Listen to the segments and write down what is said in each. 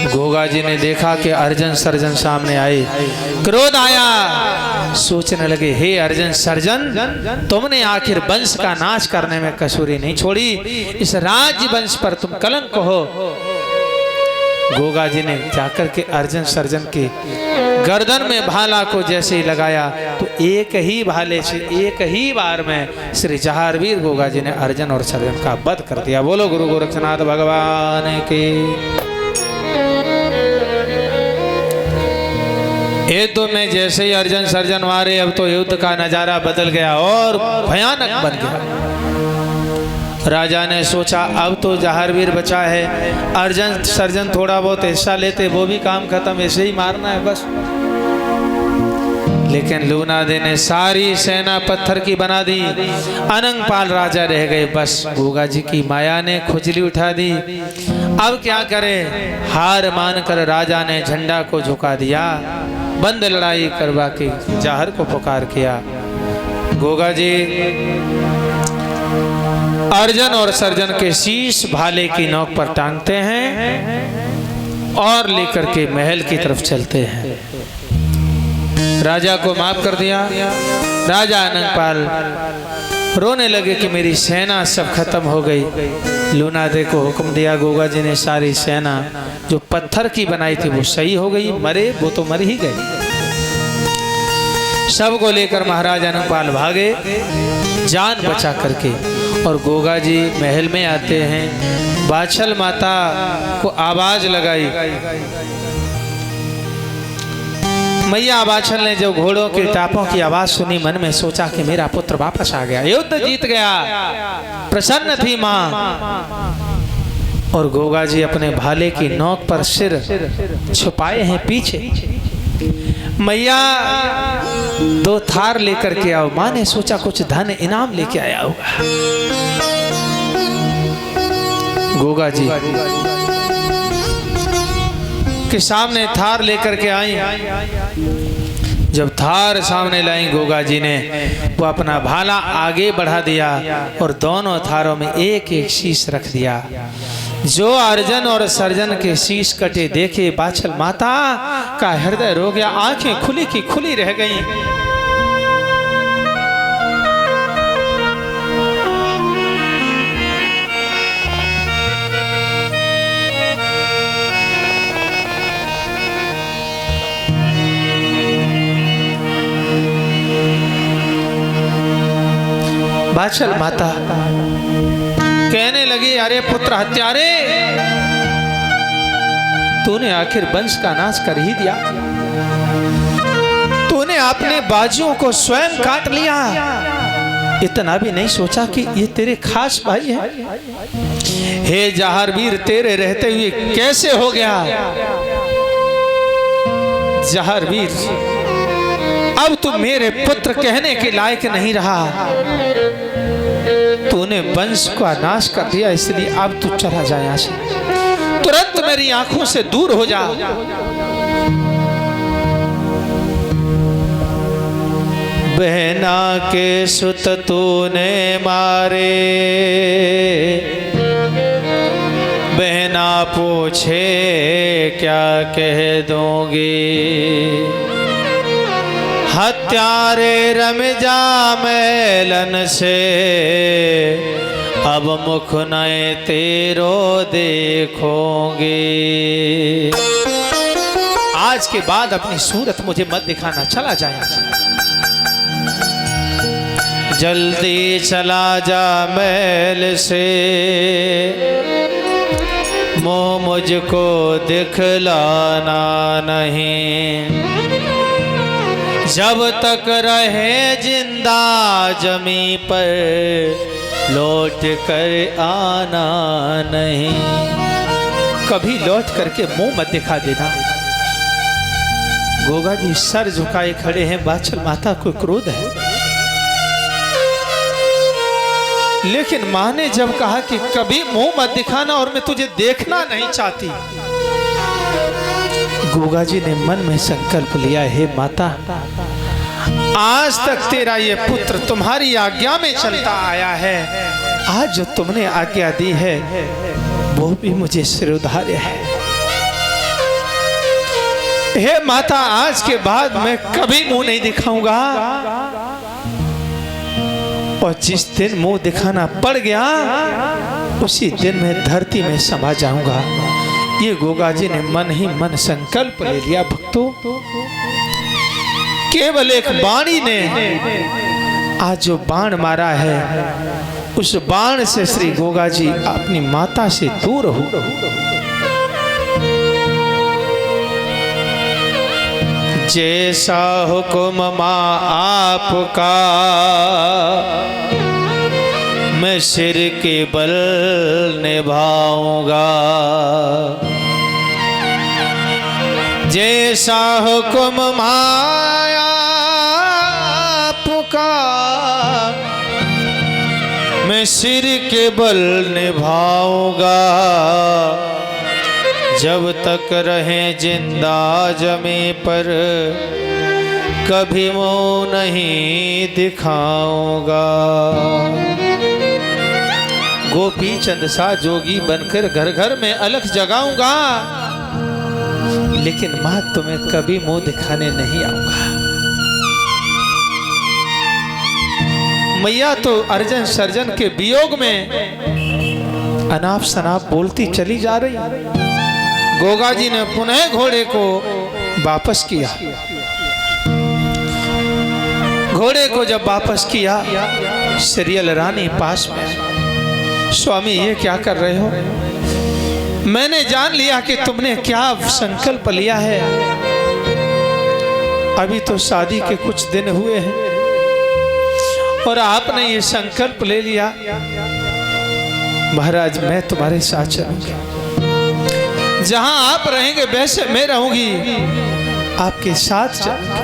गोगा जी ने देखा कि अर्जुन सर्जन सामने आए, क्रोध आया, सोचने लगे हे अर्जुन सर्जन, तुमने आखिर वंश का नाश करने में कसूरी नहीं छोड़ी, इस राज्य वंश पर तुम कलंक हो। गोगा जी ने जाकर के अर्जुन सर्जन के गर्दन में भाला को जैसे ही लगाया तो एक ही भाले से एक ही बार में श्री जहारवीर गोगा जी ने अर्जुन और सर्जन का वध कर दिया। बोलो गुरु गोरक्षनाथ भगवान के। युद्ध में जैसे ही अर्जुन सर्जन मारे, अब तो युद्ध का नजारा बदल गया और भयानक बन गया। राजा ने सोचा अब तो जहारवीर बचा है, अर्जुन सर्जन थोड़ा बहुत हिस्सा लेते, वो भी काम खत्म, ऐसे ही मारना है बस। लेकिन लूनादे ने सारी सेना पत्थर की बना दी, अनंगपाल राजा रह गए, बस गोगा जी की माया ने खुजली उठा दी। अब क्या करे, हार मानकर राजा ने झंडा को झुका दिया, बंद लड़ाई करवा के जहर को पुकार किया। गोगा जी अर्जुन और सर्जन के शीश भाले की नोक पर टांगते हैं और लेकर के महल की तरफ चलते हैं। राजा को माफ कर दिया। राजा अनंगपाल रोने लगे कि मेरी सेना सब खत्म हो गई। लूनादे को हुक्म दिया, गोगा जी ने सारी सेना जो पत्थर की बनाई थी वो सही हो गई, मरे वो तो मर ही गए। सबको लेकर महाराज अनंगपाल भागे जान बचा करके, और गोगा जी महल में आते हैं। बाछल माता को आवाज लगाई, मैया बाछल ने जब घोड़ों के टापों की आवाज सुनी, मन में सोचा कि मेरा पुत्र वापस आ गया, युद्ध जीत गया। प्रसन्न थी माँ, और गोगा जी अपने भाले की नोक पर सिर छुपाए हैं पीछे। मैया दो थार लेकर के आओ। माँ ने सोचा कुछ धन इनाम लेके आया होगा। गोगा जी के सामने थार लेकर के आई। जब थार सामने लाई गोगा जी ने, वो अपना भाला आगे बढ़ा दिया और दोनों थारों में एक एक शीश रख दिया। जो अर्जुन और सर्जन के शीश कटे देखे, बाछल माता का हृदय रो गया, आंखें खुली की खुली रह गईं। बाछल माता कहने लगी, अरे पुत्र हत्यारे, तूने आखिर वंश का नाश कर ही दिया। तूने अपने बाजुओं को स्वयं काट लिया, इतना भी नहीं सोचा कि ये तेरे खास भाई है। हे जहारवीर, तेरे रहते हुए कैसे हो गया? जहारवीर, अब तू मेरे पुत्र कहने के लायक नहीं रहा। तूने वंश का नाश कर दिया, इसलिए अब तू चला जा यहाँ से, तुरंत मेरी आंखों से दूर हो जा। बहना के सुत तूने मारे, बहना पूछे क्या कह दूंगी। हत्यारे रमजा मैलन से, अब मुख नए तेरो देखोगे। आज के बाद अपनी सूरत मुझे मत दिखाना, चला जाए। जल्दी चला जा मैल से, मुँह मुझको दिखलाना नहीं। जब तक रहे जिंदा जमी पर, लौट कर आना नहीं। कभी लौट करके मुंह मत दिखा देना। गोगा जी सर झुकाए खड़े हैं, बाछल माता को क्रोध है। लेकिन माँ ने जब कहा कि कभी मुंह मत दिखाना और मैं तुझे देखना नहीं चाहती, गोगा जी ने मन में संकल्प लिया, हे माता, आज तक तेरा ये पुत्र तुम्हारी आज्ञा में चलता आया है। आज जो तुमने आज्ञा दी है वो भी मुझे सिरोधार्य है। हे माता, आज के बाद मैं कभी मुंह नहीं दिखाऊंगा, और जिस दिन मुंह दिखाना पड़ गया उसी दिन मैं धरती में समा जाऊंगा। ये गोगा जी ने मन ही मन संकल्प ले लिया। भक्तों, केवल एक बाणी ने आज जो बाण मारा है, उस बाण से श्री गोगा जी अपनी माता से दूर हो। जैसा हुक्म माँ आपका, मैं सिर के बल निभाऊंगा। जैसा हुक्म माँ आपका, मैं सिर के बल निभाऊंगा। जब तक रहे जिंदा जमी पर, कभी मुंह नहीं दिखाऊंगा। गोपी चंद सा जोगी बनकर घर घर में अलख जगाऊंगा, लेकिन मां तुम्हें कभी मुंह दिखाने नहीं आऊंगा। मैया तो अर्जन सर्जन के वियोग में अनाप शनाप बोलती चली जा रही। गोगा जी ने पुनः घोड़े को वापस किया। घोड़े को जब वापस किया, श्रीयल रानी पास में, स्वामी ये क्या कर रहे हो? मैंने जान लिया कि तुमने क्या संकल्प लिया है। अभी तो शादी के कुछ दिन हुए हैं और आपने ये संकल्प ले लिया, महाराज मैं तुम्हारे साथ चलूंगी, जहां आप रहेंगे वैसे मैं रहूंगी, आपके साथ चलूंगी।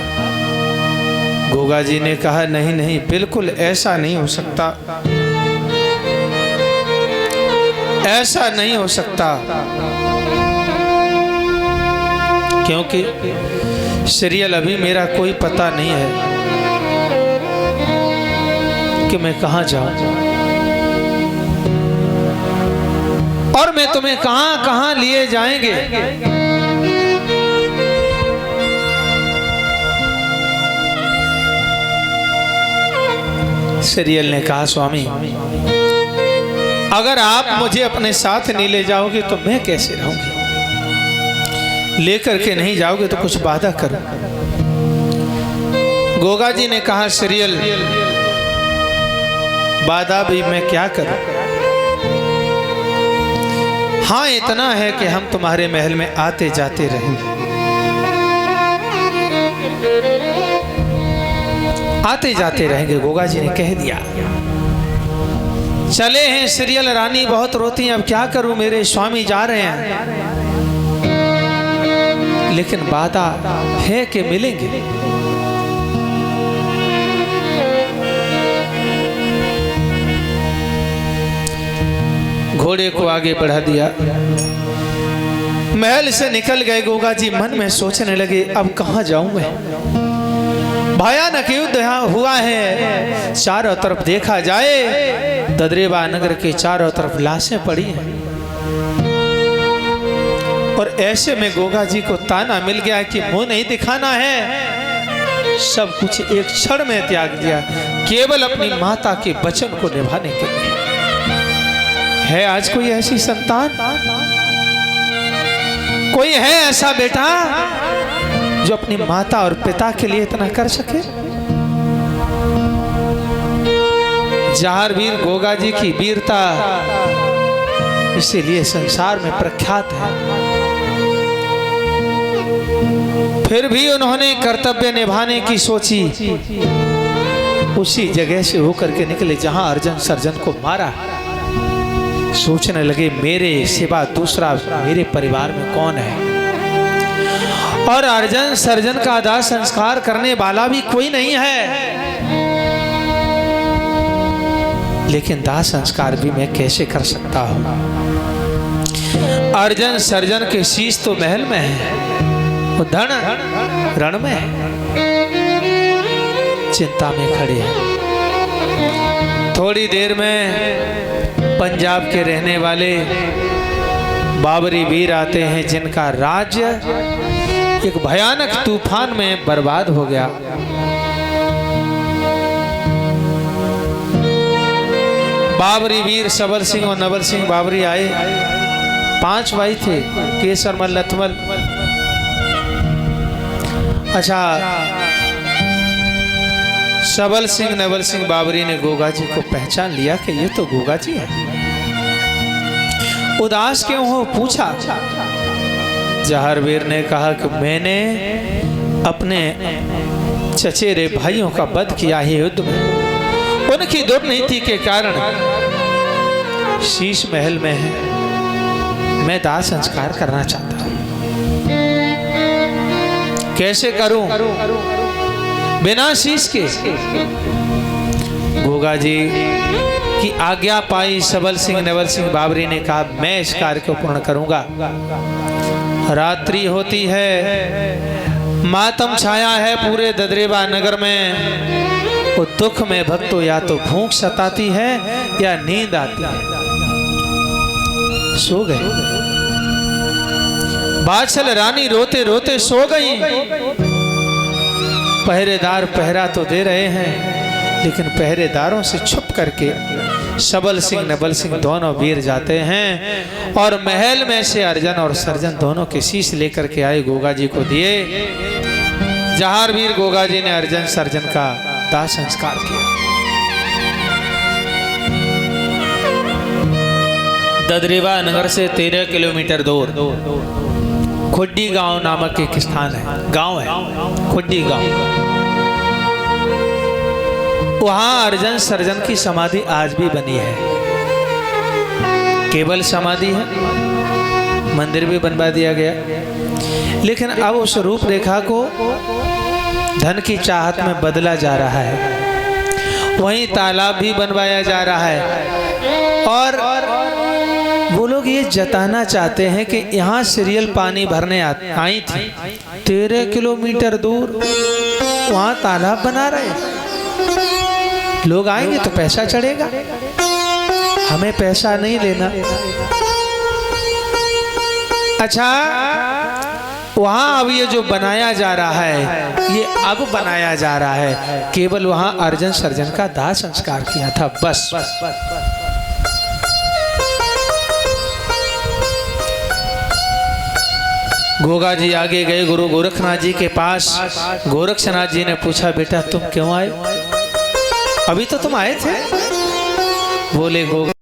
गोगा जी ने कहा नहीं नहीं, बिल्कुल ऐसा नहीं हो सकता, ऐसा नहीं हो सकता, क्योंकि श्रीयल अभी मेरा कोई पता नहीं है कि मैं कहां जाऊं और मैं तुम्हें कहां कहां लिए जाएंगे। श्रीयल ने कहा स्वामी, अगर आप मुझे अपने साथ नहीं ले जाओगे तो मैं कैसे रहूंगी? लेकर के नहीं जाओगे तो कुछ वादा करो। गोगा जी ने कहा श्रीयल, वादा भी मैं क्या करूं? हाँ इतना है कि हम तुम्हारे महल में आते जाते रहेंगे, आते जाते रहेंगे। गोगा जी ने कह दिया। चले हैं, श्रीयल रानी बहुत रोती हैं, अब क्या करूं, मेरे स्वामी जा रहे हैं, लेकिन वादा है कि मिलेंगे। घोड़े को आगे बढ़ा दिया, महल से निकल गए। गोगा जी मन में सोचने लगे, अब कहां जाऊं मैं? भयानक युद्ध हुआ है, चारों तरफ देखा जाए ददरेवा नगर के चारों तरफ लाशें पड़ी हैं, और ऐसे में गोगा जी को ताना मिल गया कि मुंह नहीं दिखाना है। सब कुछ एक क्षण में त्याग दिया, केवल अपनी माता के वचन को निभाने के लिए। है आज कोई ऐसी संतान, कोई है ऐसा बेटा जो अपनी माता और पिता के लिए इतना कर सके? जहारवीर गोगा जी की वीरता इसीलिए संसार में प्रख्यात है। फिर भी उन्होंने कर्तव्य निभाने की सोची, उसी जगह से होकर के निकले जहां अर्जन सर्जन को मारा। सोचने लगे मेरे सिवा दूसरा मेरे परिवार में कौन है, और अर्जन सर्जन का दाह संस्कार करने वाला भी कोई नहीं है, लेकिन दाह संस्कार भी मैं कैसे कर सकता हूं? अर्जन सर्जन के शीश तो महल में है, वो धन रण में है। चिंता में खड़े हैं। थोड़ी देर में पंजाब के रहने वाले बाबरी वीर आते हैं, जिनका राज्य एक भयानक तूफान में बर्बाद हो गया। बाबरी वीर सबल सिंह और नवल सिंह बाबरी आए, 5 भाई थे, केसरमल, लथमल। अच्छा, सबल सिंह नवल सिंह बाबरी ने गोगा जी को पहचान लिया कि ये तो गोगा जी है। उदास क्यों हो, पूछा। जहारवीर ने कहा कि मैंने अपने चचेरे भाइयों का वध किया है युद्ध में, उनकी दुर्नीति के कारण शीश महल में है, मैं दाह संस्कार करना चाहता हूं। कैसे करूं? बिना शीश के। गोगा जी की आज्ञा पाई सबल सिंह नवल सिंह बाबरी ने कहा मैं इस कार्य को पूर्ण करूंगा। रात्रि होती है, मातम छाया है पूरे ददरेवा नगर में। वो दुख में भक्तों या तो भूख सताती है या नींद आती है। सो गए। बादशाह रानी रोते रोते सो गई। पहरेदार पहरा तो दे रहे हैं, लेकिन पहरेदारों से छुप करके सबल सिंह नवल सिंह दोनों वीर जाते हैं और महल में से अर्जन और सर्जन दोनों के शीश लेकर के आए, गोगा जी को दिए। जहारवीर गोगा जी ने अर्जन सर्जन का दाह संस्कार किया। ददरेवा नगर से 13 किलोमीटर दूर खुड्डी गांव नामक एक स्थान है, गांव है खुड्डी गांव। वहां अर्जन सर्जन की समाधि आज भी बनी है। केवल समाधि है, मंदिर भी बनवा दिया गया, लेकिन अब उस रूपरेखा को धन की चाहत में बदला जा रहा है। वहीं तालाब भी बनवाया जा रहा है और वो लोग ये जताना चाहते हैं कि यहाँ सीरियल पानी भरने आई थी, 13 किलोमीटर दूर वहाँ तालाब बना रहे। लोग आएंगे तो पैसा चढ़ेगा, हमें पैसा नहीं लेना। अच्छा, वहाँ अब ये जो बनाया जा रहा है, ये अब बनाया जा रहा है, केवल वहाँ अर्जन सर्जन का दाह संस्कार किया था, बस। गोगा जी आगे गए गुरु गोरखनाथ जी के पास। गोरखनाथ जी ने पूछा बेटा तुम क्यों आए? अभी तो तुम आए थे। बोले गोगा